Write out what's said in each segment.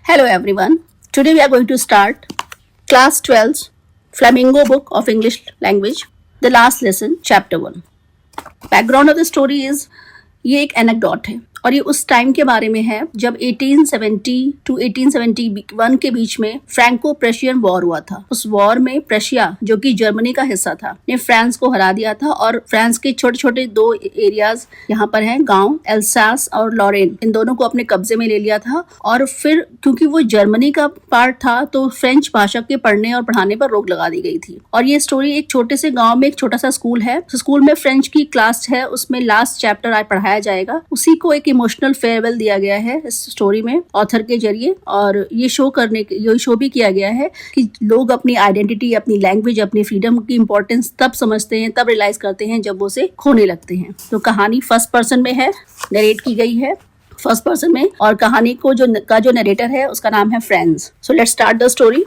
Hello everyone. Today we are going to start class 12's Flamingo book of English language, the last lesson, chapter 1. Background of the story is ये एक anecdote है और ये उस time के बारे में है जब 1870 टू 1871 के बीच में फ्रैंको प्रेशियन वॉर हुआ था। उस वॉर में प्रेशिया, जो कि जर्मनी का हिस्सा था, ने फ्रांस को हरा दिया था और फ्रांस के छोटे छोटे दो एरियाज यहाँ पर हैं, गांव एल्सास और लॉरेन, इन दोनों को अपने कब्जे में ले लिया था। और फिर क्योंकि वो जर्मनी का पार्ट था तो फ्रेंच भाषा के पढ़ने और पढ़ाने पर रोक लगा दी गई थी। और ये स्टोरी एक छोटे से गाँव में एक छोटा सा स्कूल है, स्कूल में फ्रेंच की क्लास है, उसमें लास्ट चैप्टर आज पढ़ाया जाएगा। उसी को एक इमोशनल फेयरवेल दिया गया है इस स्टोरी में ऑथर के जरिए। और ये शो भी किया गया है कि लोग अपनी आइडेंटिटी, अपनी लैंग्वेज, अपनी फ्रीडम की इंपॉर्टेंस तब समझते हैं, तब रियलाइज करते हैं जब वो उसे खोने लगते हैं। तो कहानी फर्स्ट पर्सन में है, नरेट की गई है फर्स्ट पर्सन में, और कहानी को जो नरेटर है उसका नाम है friends. So let's start the story.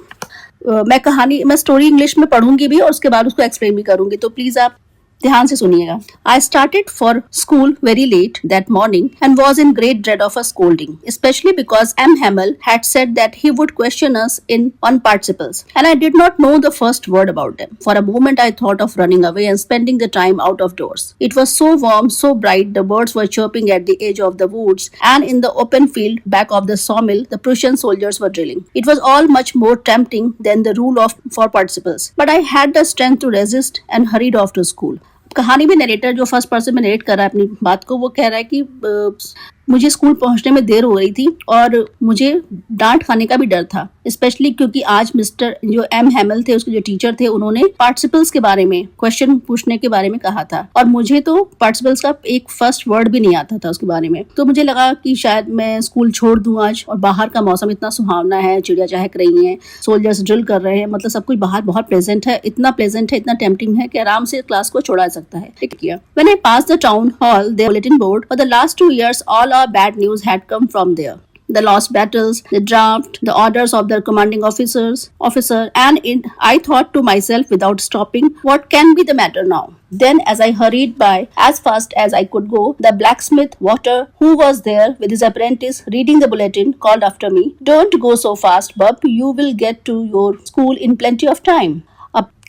मैं स्टोरी इंग्लिश में पढ़ूंगी भी और उसके बाद उसको एक्सप्लेन भी करूंगी, तो प्लीज आप ध्यान से सुनिएगा। I started for school very late that morning and was in great dread of a scolding, especially because M. Hamel had said that he would question us on participles, and I did not know the first word about them. For a moment I thought of running away and spending the time out of doors. It was so warm, so bright, the birds were chirping at the edge of the woods, and in the open field back of the sawmill the Prussian soldiers were drilling. It was all much more tempting than the rule for participles, but I had the strength to resist and hurried off to school. कहानी में narrator जो first person में narrate कर रहा है अपनी बात को, वो कह रहा है कि मुझे स्कूल पहुंचने में देर हो रही थी और मुझे डांट खाने का भी डर था, स्पेशली क्योंकि आज मिस्टर जो एम हैमल थे, उसके जो टीचर थे, उन्होंने पार्टिसिपल्स के बारे में क्वेश्चन पूछने के बारे में कहा था और मुझे तो पार्टिसिपल्स का एक फर्स्ट वर्ड भी नहीं आता था उसके बारे में। तो मुझे लगा कि शायद मैं स्कूल छोड़ दूं आज, और बाहर का मौसम इतना सुहावना है, चिड़िया चहक रही हैं, सोल्जर्स ड्रिल कर रहे हैं, मतलब सब कुछ बाहर बहुत प्लेजेंट है, इतना टेम्पटिंग है कि आराम से क्लास को छोड़ा सकता है। When I passed the town hall, their bulletin board, for the last 2 years all our bad news had come from there. The lost battles, the draft, the orders of their commanding officer, and I thought to myself without stopping, what can be the matter now? Then as I hurried by as fast as I could go, the blacksmith Walter, who was there with his apprentice reading the bulletin, called after me, "Don't go so fast, bub, you will get to your school in plenty of time."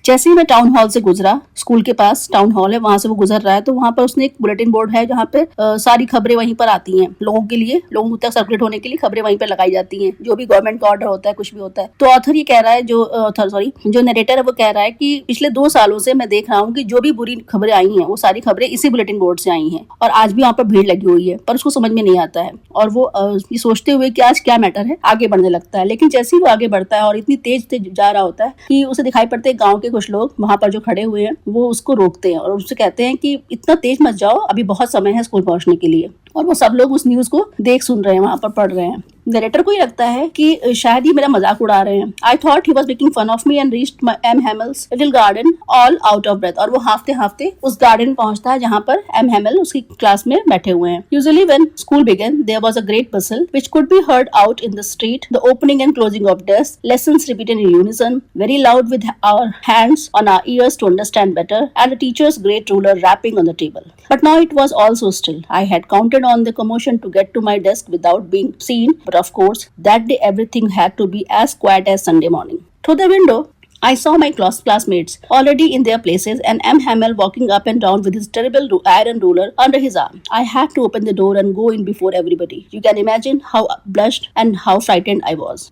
जैसे ही मैं town hall से गुजरा, school के पास town hall है, वहां से वो गुजर रहा है, तो वहां पर उसने एक बुलेटिन बोर्ड है जहाँ पे सारी खबरें वहीं पर आती हैं लोगों तक सर्कुलेट होने के लिए खबरें वहीं पर लगाई जाती हैं, जो भी गवर्नमेंट का ऑर्डर होता है, कुछ भी होता है। तो ऑथर ये कह रहा है, जो नरेटर है वो कह रहा है कि पिछले 2 सालों से मैं देख रहा हूँ कि जो भी बुरी खबरें आई हैं वो सारी खबरें इसी बुलेटिन बोर्ड से आई हैं, और आज भी वहाँ पर भीड़ लगी हुई है, पर उसको समझ में नहीं आता है और वो ये सोचते हुए कि आज क्या मैटर है आगे बढ़ने लगता है। लेकिन जैसे ही वो आगे बढ़ता है और इतनी तेज जा रहा होता है कि उसे दिखाई पड़ते हैं गाँव के कुछ लोग वहां पर जो खड़े हुए हैं, वो उसको रोकते हैं और उससे कहते हैं कि इतना तेज मत जाओ, अभी बहुत समय है स्कूल पहुंचने के लिए। और वो सब लोग उस न्यूज को सुन रहे हैं, वहां पर पढ़ रहे हैं। नरेटर को ही लगता है कि शायद ही मेरा मजाक उड़ा रहे हैं। I thought he was making fun of me and reached M Hamel's little garden all out of breath. और वो हाफते हाफते उस गार्डन पहुंचता है जहां पर एम हैमल उसकी क्लास में बैठे हुए हैं। Usually when school began there was a great bustle which could be heard out in the street, the opening and closing of desks, lessons repeated in unison, very loud with our hands on our ears to understand better, and a teacher's great ruler rapping on the table. But now it was all so still. I had counted on the commotion to get to my desk without being seen, but of course, that day everything had to be as quiet as Sunday morning. Through the window, I saw my classmates already in their places and M. Hamel walking up and down with his terrible iron ruler under his arm. I had to open the door and go in before everybody. You can imagine how blushed and how frightened I was.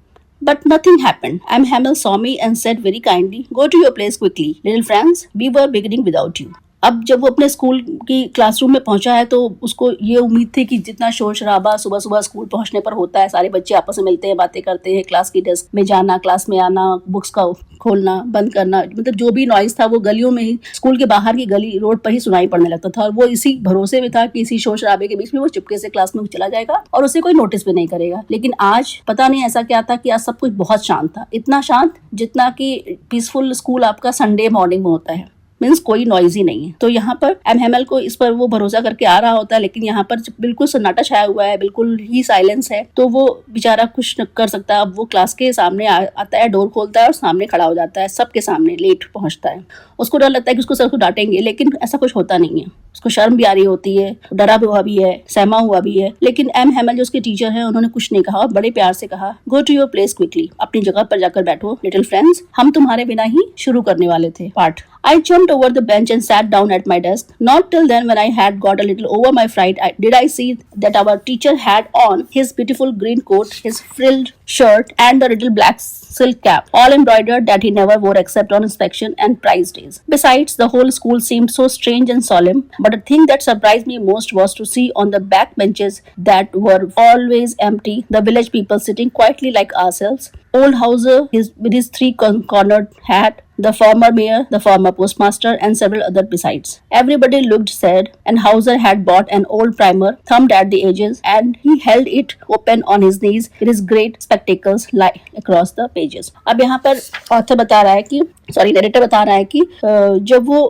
But nothing happened. M. Hamel saw me and said very kindly, "Go to your place quickly. Little Franz, we were beginning without you." अब जब वो अपने school की classroom में पहुंचा है तो उसको ये उम्मीद थी कि जितना शोर शराबा सुबह सुबह स्कूल पहुंचने पर होता है, सारे बच्चे आपस में मिलते हैं, बातें करते हैं, क्लास की डेस्क में जाना, क्लास में आना, बुक्स का खोलना बंद करना, मतलब जो भी नॉइज था वो गलियों में ही, स्कूल के बाहर की गली रोड पर ही सुनाई पड़ने लगता था। और वो इसी भरोसे में था कि इसी शोर शराबे के बीच में वो चुपके से क्लास में चला जाएगा और उसे कोई नोटिस भी नहीं करेगा। लेकिन आज पता नहीं ऐसा क्या था कि आज सब कुछ बहुत शांत था, इतना शांत जितना कि पीसफुल स्कूल आपका संडे मॉर्निंग में होता है, मीन्स कोई नॉइज ही नहीं है। तो यहाँ पर एम हैमल को इस पर वो भरोसा करके आ रहा होता है, लेकिन यहाँ पर बिल्कुल सन्नाटा छाया हुआ है, बिल्कुल ही साइलेंस है, तो वो बेचारा कुछ न कर सकता है। अब वो क्लास के सामने आता है, डोर खोलता है और सामने खड़ा हो जाता है, सबके सामने लेट पहुंचता है। उसको डर लगता है कि उसको सर को डांटेंगे, लेकिन ऐसा कुछ होता नहीं है। उसको शर्म भी आ रही होती है, डरा हुआ भी है, सहमा हुआ भी है, लेकिन एम हैमल जो उसके टीचर हैं उन्होंने कुछ नहीं कहा और बड़े प्यार से कहा, go to your place quickly, अपनी जगह पर जाकर बैठो लिटिल फ्रेंड्स, हम तुम्हारे बिना ही शुरू करने वाले थे पाठ। I jumped over the bench and sat down at my desk. Not till then, when I had got a little over my fright, did I see that our teacher had on his beautiful green coat, his frilled shirt, and the little black silk cap, all embroidered, that he never wore except on inspection and prize days. Besides, the whole school seemed so strange and solemn. But the thing that surprised me most was to see on the back benches that were always empty, the village people sitting quietly like ourselves. Old Hauser, with his three-cornered hat, the former mayor, the former postmaster, and several others besides. Everybody looked sad, and Hauser had bought an old primer, thumbed at the edges, and he held it open on his knees with his great spectacles lying across the pages. अब यहाँ पर author बता रहा है कि narrator बता रहा है कि जब वो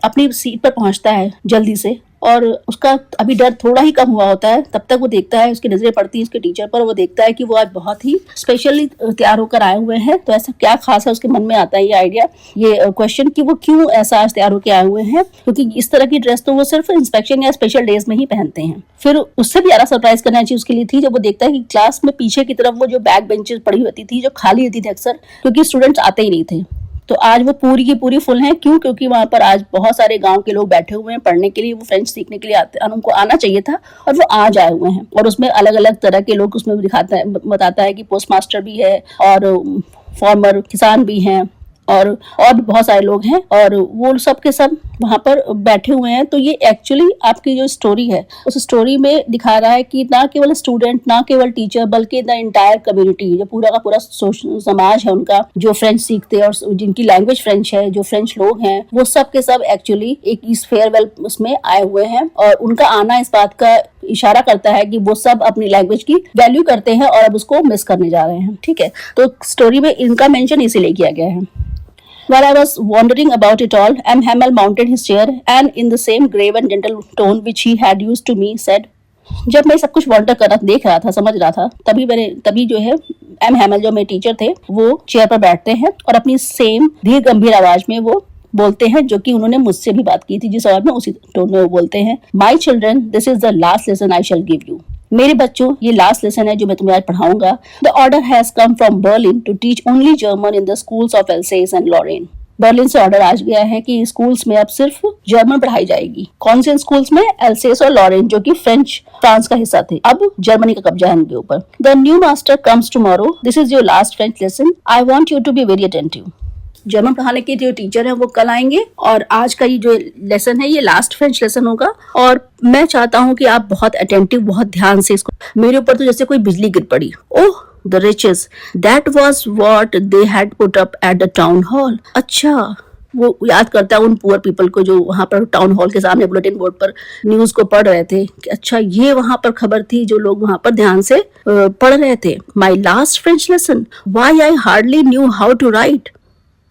अपनी सीट पर पहुंचता है जल्दी से और उसका अभी डर थोड़ा ही कम हुआ होता है, तब तक वो देखता है, उसकी नजरें पड़ती है उसके टीचर पर, वो देखता है कि वो आज बहुत ही स्पेशली तैयार होकर आए हुए हैं। तो ऐसा क्या खास है, उसके मन में आता है ये आइडिया, ये क्वेश्चन कि वो क्यों ऐसा आज तैयार होकर आए हुए हैं, क्योंकि इस तरह की ड्रेस तो वो सिर्फ इंस्पेक्शन या स्पेशल डेज में ही पहनते हैं। फिर उससे भी ज्यादा सरप्राइज करना चाहिए उसके लिए थी जब वो देखता है कि क्लास में पीछे की तरफ वो जो बैक बेंचेस पड़ी होती थी, जो खाली होती थी अक्सर, क्योंकि स्टूडेंट्स आते ही नहीं थे, तो आज वो पूरी की पूरी फुल हैं। क्यों? क्योंकि वहां पर आज बहुत सारे गांव के लोग बैठे हुए हैं पढ़ने के लिए, वो फ्रेंच सीखने के लिए आते, उनको आना चाहिए था और वो आज आए हुए हैं। और उसमें अलग अलग तरह के लोग उसमें दिखाता है, बताता है कि पोस्ट मास्टर भी है और फॉर्मर किसान भी हैं और भी बहुत सारे लोग हैं और वो सब के सब वहां पर बैठे हुए हैं। तो ये एक्चुअली आपकी जो स्टोरी है उस स्टोरी में दिखा रहा है कि ना केवल स्टूडेंट, ना केवल टीचर, बल्कि द इंटायर कम्युनिटी, जो पूरा का पूरा समाज है उनका, जो फ्रेंच सीखते हैं और जिनकी लैंग्वेज फ्रेंच है, जो फ्रेंच लोग हैं, वो सब के सब एक्चुअली एक इस फेयरवेल उसमें आए हुए हैं। और उनका आना इस बात का इशारा करता है कि वो सब अपनी लैंग्वेज की वैल्यू करते हैं और अब उसको मिस करने जा रहे हैं। ठीक है, तो स्टोरी में इनका मेंशन इसीलिए किया गया है। While I was wondering about it all, M. Hamel mounted his chair and in the same grave and gentle tone which he had used to me said, जब मैं सब कुछ वॉन्डर कर रहा, देख रहा था, समझ रहा था, तभी जो है एम हैमल जो मेरे टीचर थे वो चेयर पर बैठते हैं और अपनी सेम धीर गंभीर आवाज में वो बोलते हैं जो कि उन्होंने मुझसे भी बात की थी, जिस आवाज में उसी टोन में वो बोलते हैं, my children, this is the last lesson I shell give you. मेरे बच्चों, ये लास्ट लेसन है जो मैं तुम्हें आज पढ़ाऊंगा। The order has come from Berlin to teach only German in the schools of Alsace and Lorraine. Berlin से ऑर्डर आज गया है कि स्कूल्स में अब सिर्फ जर्मन पढ़ाई जाएगी। कौन से स्कूल्स में? एल्सेस और लॉरेन, जो कि फ्रांस का हिस्सा थे, अब जर्मनी का कब्जा है उनके ऊपर। The new master comes tomorrow, this is your last French lesson, I want you to be very attentive. German पढ़ाने के जो टीचर हैं वो कल आएंगे और आज का ये जो लेसन है ये लास्ट फ्रेंच लेसन होगा और मैं चाहता हूँ कि आप बहुत अटेंटिव, बहुत ध्यान से इसको, मेरे ऊपर तो जैसे कोई बिजली गिर पड़ी। ओह, the riches, that was what they had put up at the town hall. अच्छा, वो याद करता है उन पुअर पीपल को जो वहां पर टाउन हॉल के सामने बुलेटिन बोर्ड पर न्यूज को पढ़ रहे थे कि अच्छा ये वहां पर खबर थी जो लोग वहां पर ध्यान से पढ़ रहे थे। My last French lesson, why I hardly knew how to write.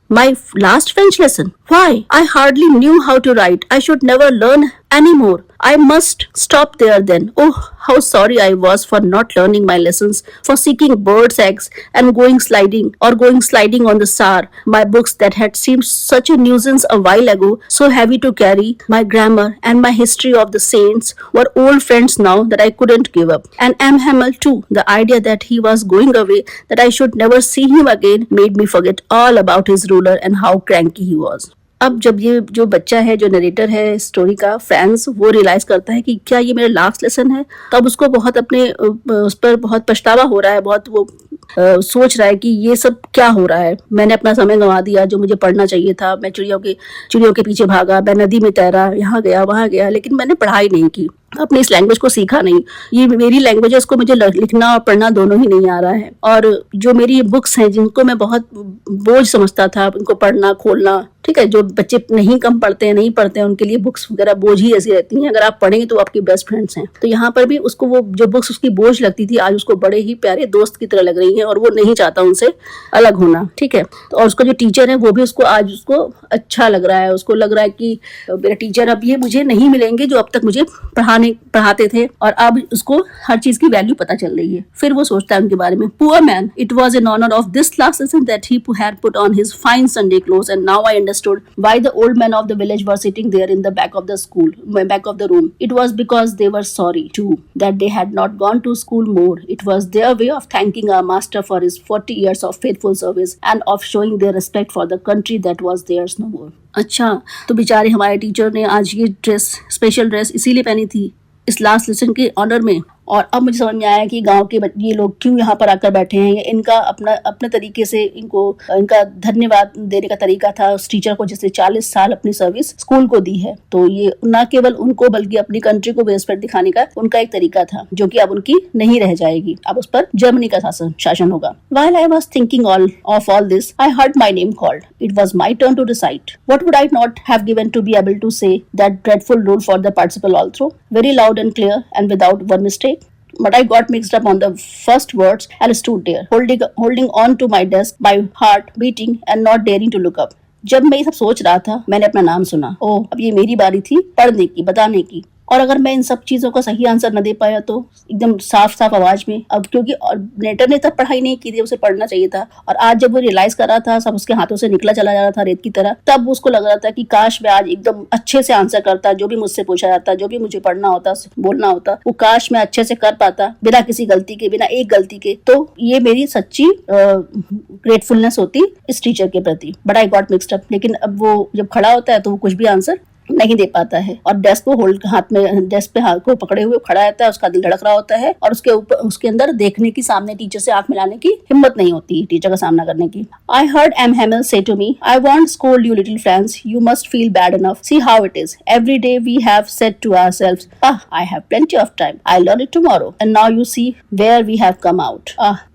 My last French lesson. Why? I hardly knew how to write. I should never learn anymore. I must stop there then. Oh, how sorry I was for not learning my lessons, for seeking birds' eggs and going sliding on the Saar, my books that had seemed such a nuisance a while ago, so heavy to carry. My grammar and my history of the saints were old friends now that I couldn't give up. And M. Hamel too, the idea that he was going away, that I should never see him again, made me forget all about his ruler and how cranky he was. अब जब ये जो बच्चा है, जो narrator है story का, France, वो रियलाइज करता है कि क्या ये मेरा लास्ट लेसन है, तब उसको बहुत अपने उस पर बहुत पछतावा हो रहा है, बहुत वो सोच रहा है कि ये सब क्या हो रहा है, मैंने अपना समय गंवा दिया जो मुझे पढ़ना चाहिए था, मैं चिड़ियों के पीछे भागा, मैं नदी में तैरा, यहाँ गया वहाँ गया, लेकिन मैंने पढ़ाई नहीं की, अपने इस लैंग्वेज को सीखा नहीं। ये मेरी लैंग्वेज है, इसको मुझे लिखना और पढ़ना दोनों ही नहीं आ रहा है। और जो मेरी बुक्स हैं जिनको मैं बहुत बोझ समझता था, उनको पढ़ना खोलना, ठीक है, जो बच्चे नहीं पढ़ते हैं उनके लिए बुक्स वगैरह बोझ ही ऐसी रहती हैं, अगर आप पढ़ेंगे तो आपके बेस्ट फ्रेंड्स हैं। तो यहाँ पर भी उसको वो जो बुक्स उसकी बोझ लगती थी आज उसको बड़े ही प्यारे दोस्त की तरह लग रही हैं और वो नहीं चाहता उनसे अलग होना। ठीक है, तो और उसका जो टीचर है वो भी उसको आज अच्छा लग रहा है, उसको लग रहा है कि मेरा टीचर अब ये मुझे नहीं मिलेंगे जो अब तक मुझे पढ़ाने पढ़ाते थे और अब उसको हर चीज की वैल्यू पता चल रही है। फिर वो सोचता है उनके बारे में, poor man, it was in honour of this class lesson that he had put on his fine Sunday clothes, and now I understood why the old men of the village were sitting there in the back of the room. It was because they were sorry too that they had not gone to school more. It was their way of thanking our master for his 40 years of faithful service and of showing their respect for the country that was theirs no more. अच्छा, तो बेचारे हमारे teacher ने आज ये dress, special dress इसीलिए पहनी थी इस लास्ट लेसन के ऑनर में। और अब मुझे समझ में आया कि गांव के ये लोग क्यों यहाँ पर आकर बैठे हैं। इनका अपने तरीके से इनका धन्यवाद देने का तरीका था उस टीचर को जिसने 40 साल अपनी सर्विस स्कूल को दी है। तो ये न केवल उनको बल्कि अपनी कंट्री को रिस्पेक्ट दिखाने का उनका एक तरीका था, जो कि अब उनकी नहीं रह जाएगी। अब उस पर जर्मनी का शासन होगा। While I was thinking of all this, I heard my name called. It was my turn to recite. What would I not have given to be able to say that dreadful rule for the participle all through, very loud and clear and without one mistake? But I got mixed up on the first words and stood there, holding on to my desk, my heart beating and not daring to look up. जब मैं ये सब सोच रहा था, मैंने अपना नाम सुना। ओह, अब ये मेरी बारी थी पढ़ने की, बताने की। और अगर मैं इन सब चीजों का सही आंसर न दे पाया तो एकदम साफ साफ आवाज में, अब क्योंकि नेटर ने तब पढ़ाई नहीं की थी, उसे पढ़ना चाहिए था। और आज जब वो रियलाइज कर रहा था, सब उसके हाथों से निकला चला जा रहा था रेत की तरह, तब उसको लग रहा था कि काश मैं आज एकदम अच्छे से आंसर करता, जो भी मुझसे पूछा जाता, जो भी मुझे पढ़ना होता, बोलना होता, वो काश मैं अच्छे से कर पाता, बिना किसी गलती के, बिना एक गलती के। तो ये मेरी सच्ची ग्रेटफुलनेस होती इस टीचर के प्रति। But I got mixed up. लेकिन अब वो जब खड़ा होता है तो वो कुछ भी आंसर नहीं दे पाता है और डेस्क पे हाथ को पकड़े हुए खड़ा रहता है। उसका दिल धड़क रहा होता है और उसके अंदर देखने की, सामने टीचर से आंख मिलाने की हिम्मत नहीं होती टीचर का सामना करने की। आई हर्ड एम हेमल से to me, I won't scold you little friends, you must feel bad enough, see how it is, every day we have said to ourselves, I have plenty of time, I learn it tomorrow, and now you see where we have come out.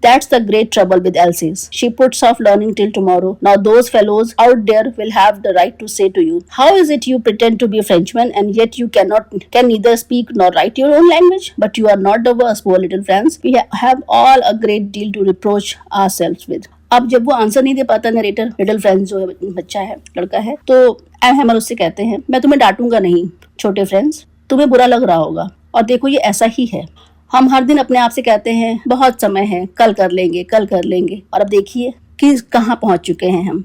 That's the great trouble with Elsie's. She puts off learning till tomorrow. Now those fellows out there will have the right to say to you, how is it you pretend to be a Frenchman and yet you can neither speak nor write your own language? But you are not the worst, poor little friends. We have all a great deal to reproach ourselves with. अब जब वो answer नहीं दे पाता narrator, little friends जो है, बच्चा है, लड़का है, तो एम हेमल उससे कहते हैं, मैं तुम्हें डांटूंगा नहीं छोटे फ्रेंड्स, तुम्हें बुरा लग रहा होगा। और देखो ये ऐसा ही है, हम हर दिन अपने आप से कहते हैं बहुत समय है, कल कर लेंगे, कल कर लेंगे, और अब देखिए कि कहाँ पहुंच चुके हैं हम।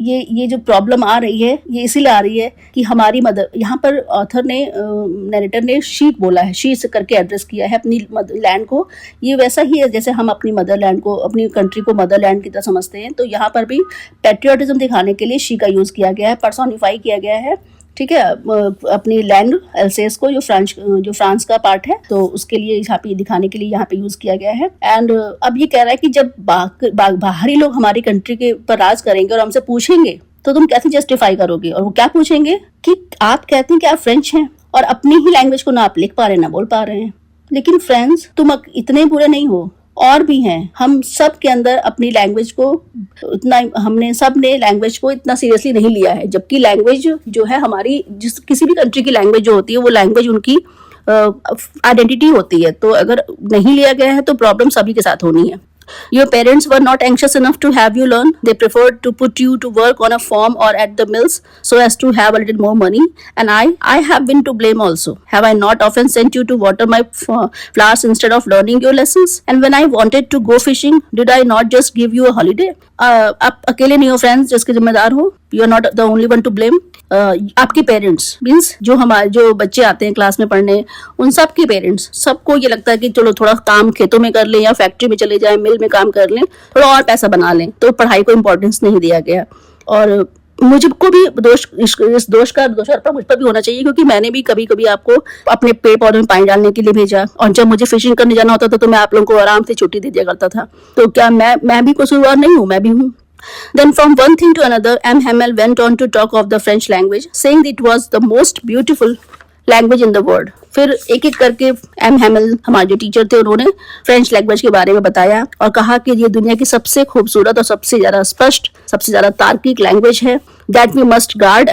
ये जो प्रॉब्लम आ रही है, ये इसीलिए आ रही है कि हमारी मदर, यहाँ पर ऑथर ने, नरेटर ने शी बोला है, शी से करके एड्रेस किया है अपनी लैंड को। ये वैसा ही है जैसे हम अपनी मदरलैंड को, अपनी कंट्री को मदरलैंड की तरह समझते हैं। तो यहाँ पर भी पैट्रियोटिज्म दिखाने के लिए शी का यूज़ किया गया है, पर्सोनिफाई किया गया है। ठीक है, अपनी लैंड एल्सेस को, जो फ्रांस का पार्ट है, तो उसके लिए यहाँ पे दिखाने के लिए यहाँ पे यूज किया गया है। एंड अब ये कह रहा है कि जब बाहरी लोग हमारी कंट्री के ऊपर राज करेंगे और हमसे पूछेंगे तो तुम कैसे जस्टिफाई करोगे? और वो क्या पूछेंगे कि आप कहते हैं कि आप फ्रेंच हैं और अपनी ही लैंग्वेज को ना आप लिख पा रहे हैं ना बोल पा रहे हैं। लेकिन फ्रेंड्स, तुम इतने बुरे नहीं हो, और भी हैं। हम सब के अंदर अपनी लैंग्वेज को हमने सब ने लैंग्वेज को इतना सीरियसली नहीं लिया है, जबकि लैंग्वेज जो है हमारी, किसी भी कंट्री की लैंग्वेज जो होती है वो लैंग्वेज उनकी आइडेंटिटी होती है। तो अगर नहीं लिया गया है तो प्रॉब्लम सभी के साथ होनी है। Your parents were not anxious enough to have you learn. They preferred to put you to work on a farm or at the mills so as to have a little more money. And I have been to blame also. Have I not often sent you to water my flowers instead of learning your lessons? And when I wanted to go fishing, did I not just give you a holiday? आप अकेले नहीं हो friends जिसके जिम्मेदार हो। You are not the only one to blame. आपके parents means जो बच्चे आते हैं क्लास में पढ़ने, उन सब के पेरेंट्स, सबको ये लगता है कि चलो थोड़ा काम खेतों में कर लें या फैक्ट्री में चले जाएं, मिल में काम कर लें, थोड़ा और पैसा बना लें, तो पढ़ाई को इम्पोर्टेंस नहीं दिया गया। और मुझको भी इस दोष का अर्पण मुझ पर भी होना चाहिए, क्योंकि मैंने भी कभी कभी आपको अपने पेड़ पौधों में पानी डालने के लिए भेजा, और जब मुझे फिशिंग करने जाना होता था तो मैं आप लोगों को आराम से छुट्टी दे दिया करता था। तो क्या मैं भी कसूरवार नहीं हूँ? मैं भी हूँ। Then from one thing to another, M. Hamel went on to talk of the French language, saying that it was the most beautiful language in the world. फिर एक एक करके एम हेमल, हमारे जो टीचर थे, उन्होंने फ्रेंच लैंग्वेज के बारे में बताया और कहा कि ये दुनिया की सबसे खूबसूरत और सबसे ज्यादा स्पष्ट, सबसे ज्यादा तार्किक लैंग्वेज है। that we must guard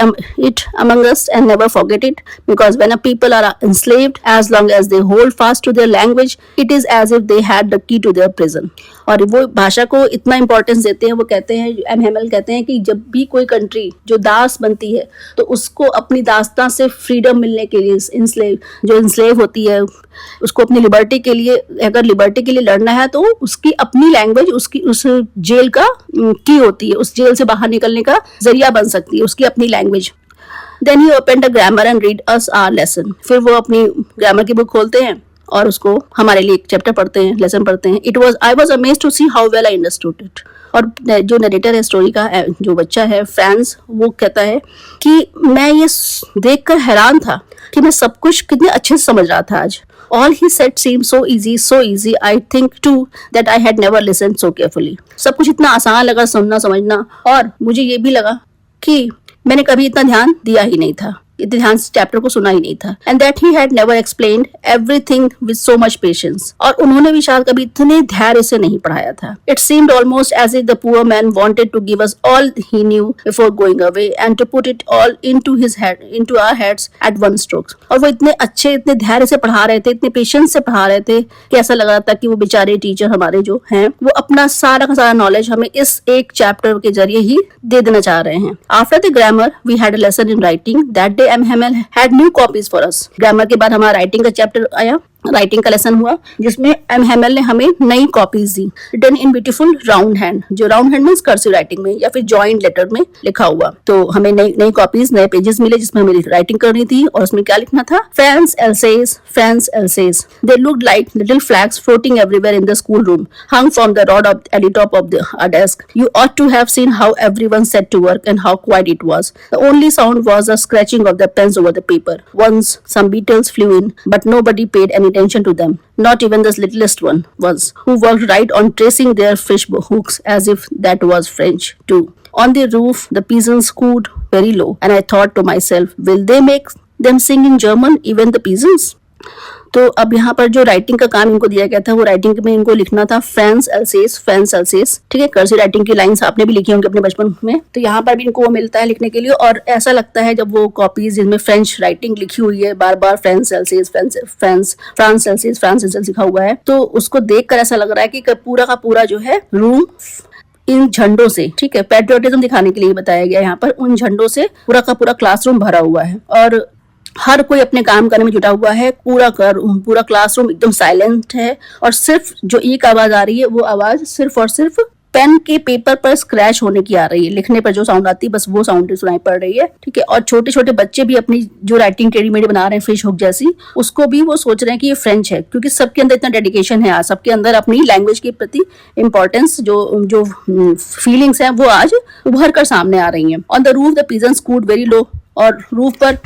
it among us and never forget it, because when a people are enslaved, as long as they hold fast to their language, it is as if they had the key to their prison. और वो भाषा को इतना importance देते हैं, वो कहते हैं, एम हेमल कहते हैं कि जब भी कोई कंट्री जो दास बनती है तो उसको अपनी दासता से फ्रीडम मिलने के लिए, जो इंस्लेव होती है उसको अपनी लिबर्टी के लिए, अगर लिबर्टी के लिए लड़ना है तो उसकी अपनी लैंग्वेज उसकी उस जेल का की होती है, उस जेल से बाहर निकलने का जरिया बन सकती है उसकी अपनी language. Then he open a grammar and read us our lesson. फिर वो अपनी ग्रामर की बुक खोलते हैं और उसको हमारे लिए एक चैप्टर पढ़ते हैं, लेसन पढ़ते हैं. I was amazed to see how well I understood it. और जो नरेटर है स्टोरी का, जो बच्चा है फ्रांस, वो कहता है कि मैं ये देखकर हैरान था कि मैं सब कुछ कितने अच्छे से समझ रहा था आज. All he said seemed so easy. I think too that I had never listened so carefully. सब कुछ इतना आसान लगा सुनना समझना, और मुझे ये भी लगा कि मैंने कभी इतना ध्यान दिया ही नहीं था, इतने ध्यान से चैप्टर को सुना ही नहीं था. And that he had never explained everything with so much patience. और उन्होंने भी शायद कभी इतने धैर्य से नहीं पढ़ाया था. It seemed almost as if the poor man wanted to give us all he knew before going away and to put it all into his head, into our heads at one stroke. और वो इतने अच्छे, इतने धैर्य से पढ़ा रहे थे, इतने पेशेंस से पढ़ा रहे थे कि ऐसा लग रहा था कि वो बेचारे टीचर हमारे जो हैं वो अपना सारा का सारा नॉलेज हमें इस एक चैप्टर के जरिए ही दे देना चाह रहे हैं. After the grammar we had a lesson in writing. That day M Hamel had new copies for us. Grammar के बाद हमारा राइटिंग का चैप्टर आया, राइटिंग का लेसन हुआ जिसमें एम हेमल ने हमें नई कॉपीज दी, written in beautiful round hand. जो round hand means cursive writing में या फिर जॉइंट लेटर में लिखा हुआ. तो हमें नई कॉपीज, नए पेजेस मिले जिसमें हमें राइटिंग करनी थी. और उसमें क्या लिखना था? France else's, France else's. They looked like little flags floating everywhere in the school room, hung from the rod at the top of our desk. You ought to have seen how everyone set to work and how quiet it was. The only sound was the scratching of the pens over the paper. Once some beetles flew in, but nobody paid any attention to them. Not even the littlest one was, who worked right on tracing their fish hooks as if that was French too. On the roof, the peasants cooed very low, and I thought to myself, will they make them sing in German, even the peasants? तो अब यहाँ पर जो writing का काम इनको दिया गया था, वो राइटिंग में इनको लिखना था फ्रांस एल्सेस, फ्रांस एल्सेस. ठीक है, कर्सिव राइटिंग की लाइंस आपने भी लिखी होंगी अपने बचपन में. तो यहाँ पर भी इनको वो मिलता है लिखने के लिए. और ऐसा लगता है जब वो कॉपीज जिनमें फ्रेंच राइटिंग लिखी हुई है, बार बार फ्रांस एल्सेस, फ्रांस एल्सेस लिखा हुआ है, तो उसको देखकर ऐसा लग रहा है कि पूरा का पूरा जो है रूम इन झंडों से, ठीक है, पैट्रियोटिज्म दिखाने के लिए बताया गया यहाँ पर, उन झंडों से पूरा का पूरा क्लासरूम भरा हुआ है. और हर कोई अपने काम करने में जुटा हुआ है. पूरा क्लासरूम एकदम साइलेंट है. और सिर्फ जो एक आवाज आ रही है, वो आवाज सिर्फ और सिर्फ पेन के पेपर पर स्क्रैच होने की आ रही है. लिखने पर जो साउंड आती है बस वो साउंड सुनाई पड़ रही है. ठीक है. और छोटे छोटे बच्चे भी अपनी जो राइटिंग टेढ़ी-मेढ़ी बना रहे हैं फिश हुक जैसी, उसको भी वो सोच रहे हैं कि ये फ्रेंच है, क्योंकि सबके अंदर इतना डेडिकेशन है. आज सबके अंदर अपनी लैंग्वेज के प्रति इंपॉर्टेंस, जो फीलिंग्स हैं वो आज उभर कर सामने आ रही हैं. On the roof the pigeons could very low. और रूफ पर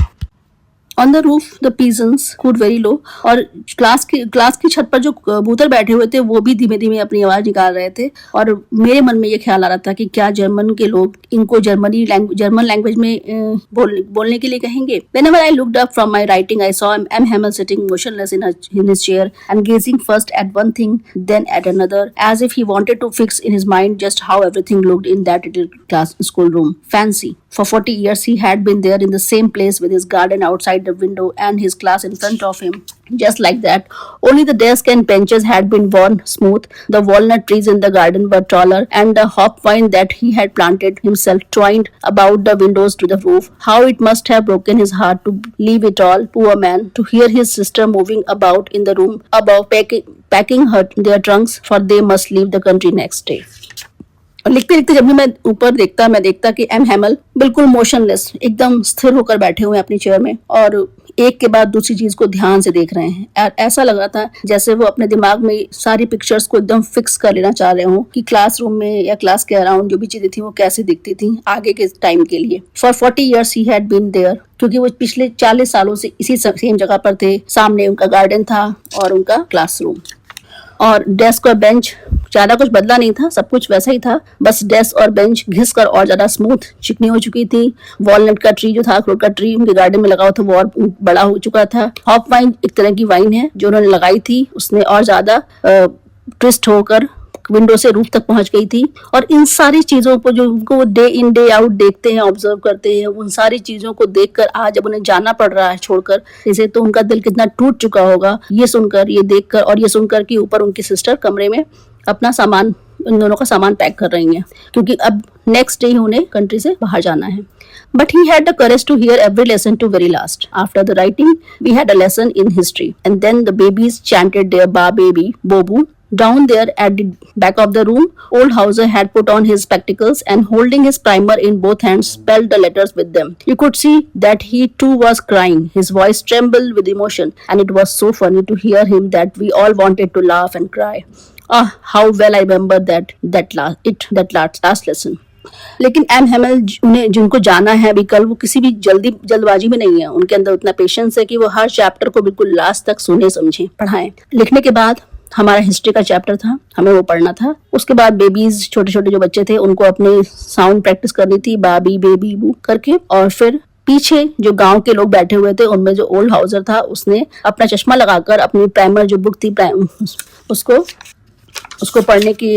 on the roof the pigeons could very low. और क्लास की छत पर जो कबूतर बैठे हुए थे वो भी धीमे धीमे अपनी आवाज निकाल रहे थे. और मेरे मन में ये ख्याल आ रहा था कि क्या जर्मन के लोग इनको जर्मन लैंग्वेज में बोलने के लिए कहेंगे. Whenever I looked up from my writing, I saw M. Hamel sitting motionless in his chair and gazing first at one thing, then at another, as if he wanted to fix in his mind just how everything looked in that little schoolroom. Fancy. For 40 years he had been there in the same place with his garden outside the window and his class in front of him. Just like that. Only the desk and benches had been worn smooth, the walnut trees in the garden were taller, and the hop vine that he had planted himself twined about the windows to the roof. How it must have broken his heart to leave it all, poor man, to hear his sister moving about in the room above, packing their trunks, for they must leave the country next day. और लिखते लिखते जब भी मैं ऊपर मैं देखता कि एम हैमल बिल्कुल मोशनलेस, एकदम स्थिर होकर बैठे हुए हैं अपनी चेयर में और एक के बाद दूसरी चीज को ध्यान से देख रहे हैं. ऐसा लग रहा था जैसे वो अपने दिमाग में सारी पिक्चर्स को एकदम फिक्स कर लेना चाह रहे हो कि क्लासरूम में या क्लास के अराउंड जो भी चीजें थी वो कैसे दिखती थी आगे के टाइम के लिए. For 40 years he had been there, क्योंकि वो पिछले 40 सालों से इसी सेम जगह पर थे. सामने उनका गार्डन था और उनका क्लासरूम. और डेस्क और बेंच ज्यादा कुछ बदला नहीं था, सब कुछ वैसा ही था, बस डेस्क और बेंच घिस कर और ज्यादा स्मूथ चिकनी हो चुकी थी. वॉलनट का ट्री जो था, अखरोट का ट्री उनके गार्डन में लगा हुआ था, वो और बड़ा हो चुका था. हॉप वाइन एक तरह की वाइन है जो उन्होंने लगाई थी, उसने और ज्यादा ट्विस्ट होकर विंडो से रूफ तक पहुंच गई थी। और इन सारी चीजों को जो उनको डे इन डे आउट देखते हैं, ऑब्जर्व करते हैं, उन सारी चीजों को देखकर आज जब उन्हें जाना पड़ रहा है छोड़कर इसे, तो उनका दिल कितना टूट चुका होगा ये सुनकर, ये देखकर, और ये सुनकर कि ऊपर उनकी सिस्टर कमरे में अपना सामान, इन दोनों का सामान पैक कर रही हैं, क्योंकि अब नेक्स्ट डे ही उन्हें कंट्री से बाहर जाना है। But he had the courage to hear every lesson to very last. After the writing, we had a lesson in history. And then the babies chanted their ba baby, bobu. Down there at the back of the room, old Hauser had put on his spectacles and holding his primer in both hands, spelled the letters with them. You could see that he too was crying. His voice trembled with emotion, and it was so funny to hear him that we all wanted to laugh and cry. Ah, how well I remember that last lesson. लेकिन M Hemal उन्हें जिनको जाना है अभी कल, वो किसी भी जल्दबाजी में नहीं है। उनके अंदर उतना पेशेंस है कि वो हर चैप्टर को बिल्कुल लास्ट तक सुने, समझे, पढ़ाएं। लिखने के बाद हमारा हिस्ट्री का चैप्टर था, हमें वो पढ़ना था। उसके बाद बेबीज, छोटे छोटे जो बच्चे थे, उनको अपने साउंड प्रैक्टिस करनी थी, बाबी बेबी बू करके। और फिर पीछे जो गांव के लोग बैठे हुए थे, उनमें जो ओल्ड हाउसर था, उसने अपना चश्मा लगाकर अपनी प्राइमर जो बुक थी उसको पढ़ने की,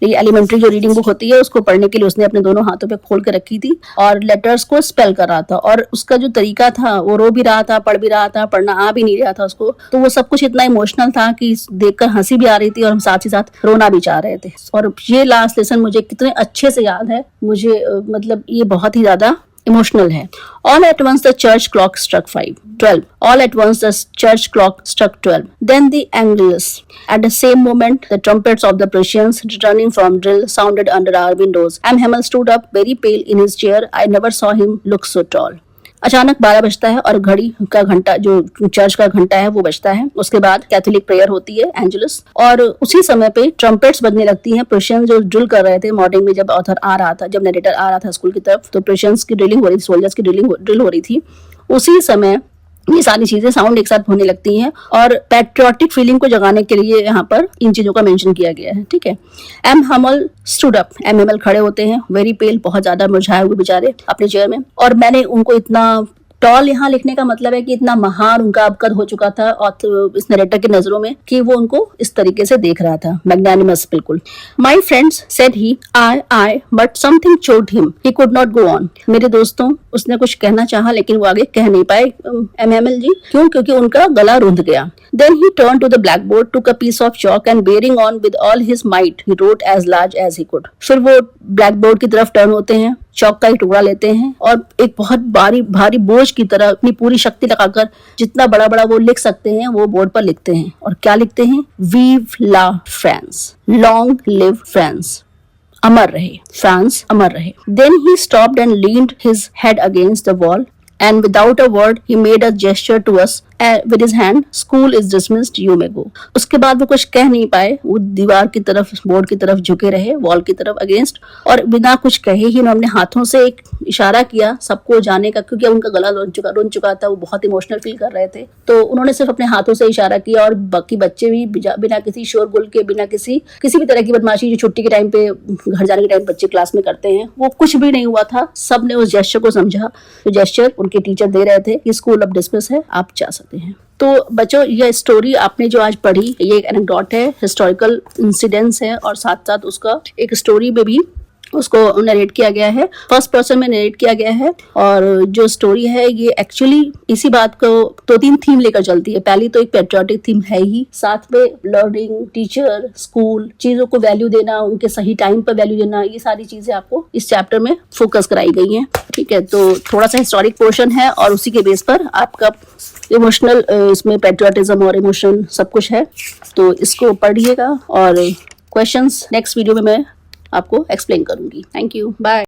एलिमेंट्री जो रीडिंग बुक होती है उसको पढ़ने के लिए उसने अपने दोनों हाथों पे खोल के रखी थी और लेटर्स को स्पेल कर रहा था। और उसका जो तरीका था, वो रो भी रहा था, पढ़ भी रहा था, पढ़ना आ भी नहीं रहा था उसको। तो वो सब कुछ इतना इमोशनल था कि देखकर हंसी भी आ रही थी और हम साथ ही साथ रोना भी चाह रहे थे। और ये लास्ट लेसन मुझे कितने अच्छे से याद है, मुझे मतलब ये बहुत ही ज्यादा इमोशनल है। All at once the church clock struck 12. All at once the church clock struck 12. Then the Angelus. At the same moment, the trumpets of the Prussians returning from drill sounded under our windows. M. Hamel stood up very pale in his chair. I never saw him look so tall. अचानक 12 बजता है और घड़ी का घंटा, जो church का घंटा है, वो बजता है। उसके बाद कैथोलिक प्रेयर होती है, एंजेलस, और उसी समय पे ट्रम्पेट्स बजने लगती हैं। प्रुशियन जो ड्रिल कर रहे थे मॉर्निंग में, जब ऑथर आ रहा था, जब नरेटर आ रहा था स्कूल की तरफ, तो प्रुशियंस की ड्रिलिंग हो रही थी, सोल्जर्स की ड्रिल हो रही थी। उसी समय ये सारी चीजें साउंड एक साथ होने लगती हैं और पैट्रियोटिक फीलिंग को जगाने के लिए यहाँ पर इन चीजों का मेंशन किया गया है। ठीक है। M Hamel stood up. M Hamel खड़े होते हैं, वेरी पेल, बहुत ज्यादा मुरझाए हुए बेचारे अपने चेयर में। और मैंने उनको इतना टॉल यहाँ लिखने का मतलब है कि इतना महान उनका अब कद हो चुका था और इस नरेटर की नजरों में कि वो उनको इस तरीके से देख रहा था, मैग्नानिमस बिल्कुल। My friends said he, I but something choked him, he could not go on. मेरे दोस्तों, उसने कुछ कहना चाहा लेकिन वो आगे कह नहीं पाए, एम हेमल जी। क्यों? क्योंकि उनका गला रुंध गया। Then he turned to the blackboard, took a piece of chalk and bearing on with all his might, he wrote as large as he could. फिर वो ब्लैकबोर्ड की तरफ टर्न होते हैं, चौक का एक टुकड़ा लेते हैं और एक बहुत भारी बोझ की तरह अपनी पूरी शक्ति लगाकर जितना बड़ा बड़ा वो लिख सकते हैं वो बोर्ड पर लिखते हैं। और क्या लिखते हैं? Vive la France, long live France, अमर रहे फ्रांस, अमर रहे। Then he stopped and leaned his head against the wall and without a word he made a gesture to us with his hand, school is dismissed, you may go. उसके बाद वो कुछ कह नहीं पाए, वो दीवार की तरफ, बोर्ड की तरफ झुके रहे, वॉल की तरफ अगेंस्ट, और बिना कुछ कहे ही उन्होंने हाथों से एक इशारा किया सबको जाने का, क्योंकि उनका गला रुन चुका था, वो बहुत इमोशनल फील कर रहे थे। तो उन्होंने सिर्फ अपने हाथों से इशारा किया और बाकी बच्चे भी बिना किसी शोरगुल के, बिना किसी भी तरह की बदमाशी जो छुट्टी के टाइम पे, घर जाने के टाइम बच्चे क्लास में करते हैं, वो कुछ भी नहीं हुआ था। सब ने उस जेस्चर को समझा, जो जेस्चर उनके टीचर दे रहे थे कि स्कूल अब डिसमिस है, आप जा सकते हैं। तो बच्चों, ये स्टोरी आपने जो आज पढ़ी, ये एक एनेक्डोट है, हिस्टोरिकल इंसिडेंट्स है और साथ साथ उसका एक स्टोरी में भी उसको नरेट किया गया है, फर्स्ट पर्सन में नरेट किया गया है। और जो स्टोरी है ये एक्चुअली इसी बात को 2-3 थीम लेकर चलती है। पहली तो एक पेट्रियोटिक थीम है ही, साथ में लर्निंग, टीचर, स्कूल, चीजों को वैल्यू देना, उनके सही टाइम पर वैल्यू देना, ये सारी चीजें आपको इस चैप्टर में फोकस कराई गई हैं। ठीक है, तो थोड़ा सा हिस्टोरिक पोर्शन है और उसी के बेस पर आपका इमोशनल, इसमें पेट्रियोटिज्म और इमोशन सब कुछ है। तो इसको पढ़िएगा और क्वेश्चंस नेक्स्ट वीडियो में मैं आपको एक्सप्लेन करूंगी। Thank you, bye.